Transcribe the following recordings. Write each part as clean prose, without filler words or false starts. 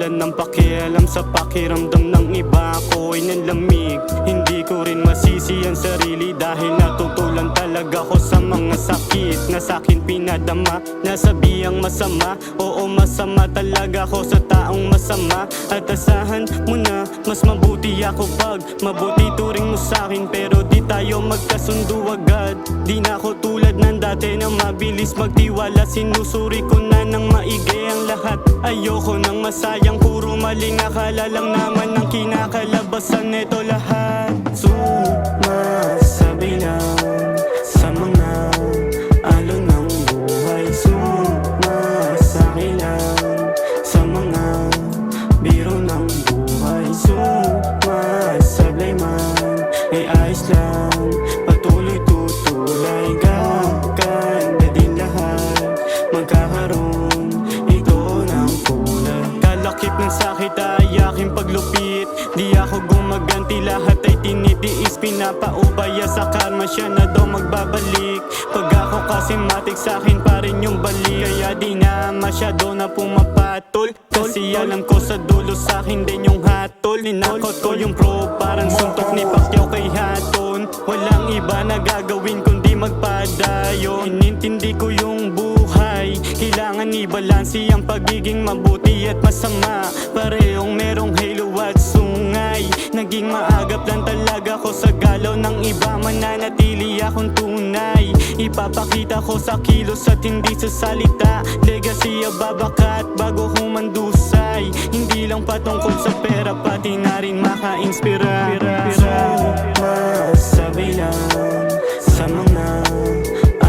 wala nang pakialam sa pakiramdam ng iba. Ako ay nanlamig, hindi ko rin masisi ang sarili, dahil natutulan talaga ko sa mga sakit na sa'kin pinadama. Nasabihang masama, oo masama talaga ako sa taong masama. At asahan mo na, mas mabuti ako pag mabuti turing mo sa'kin, pero di tayo magkasundo agad. Di na ako tulad ng dati na mabilis magtiwala, sinusuri ko na ng maigi ang lahat. Ayoko nang masayang, puro maling akala lang naman ang kinakalabasan nito lahat. Sumasabi lang sa mga alon ng buhay, sumasaki lang sa mga biro ng buhay. Sumasablay man, ay ayos lang, patuloy tutulay. Gaganda din lahat, magkakaroon ito ng kulay. Kalakip ng sakit ay aking paglupit, di ako gumaganti, lahat ay tinitiis. Pinapaubaya sa karma, siya na daw magbabalik. Pag ako kasi matik sa'kin pa rin yung balik, kaya di na masyado na pumapatol, kasi alam ko sa dulo sa'kin din yung hatol. Ninakot ko yung pro, parang suntok ni Pacquiao kay Hatton. Walang iba na gagawin kundi magpadayo. Inintindi ko yung buhay, kailangan i-balansi ang pagiging mabuti at masama. Parehong merong halo at sungay. Naging maagap lang talaga ko sa galaw ng iba, mananatili akong tunay. Ipapakita ko sa kilos at hindi sa salita. Legacy ababakat bago humandusay. Hindi lang patungkol sa pera, pati na rin maka-inspira. Sumasabi lang sa mga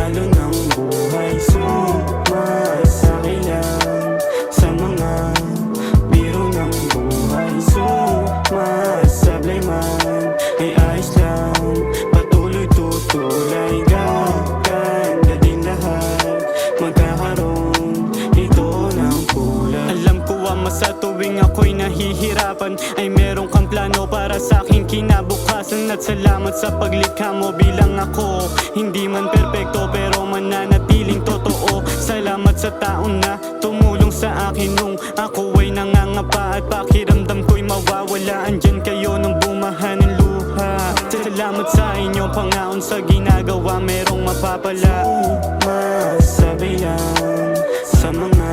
alon ng buhay, sumasaki lang sa mga biro ng buhay. Sumasablay man, ay ayos lang, patuloy tutulay. Gaganda din lahat, magkakaroon ito ng kulay. Alam ko ama, sa tuwing ako'y nahihirapan ay meron kang plano para sa'king kinabukasan. At salamat sa paglikha mo bilang ako. Hindi man perpekto pero mananatiling totoo. Salamat sa taon na tumulong sa akin nung ako ay nangangapa at pakiramdam ko'y mawawala. Andyan kayo nung bumaha ng luha. Salamat sa inyong pangaon, sa ginagawa merong mapapala. Sumasabi lang sa mga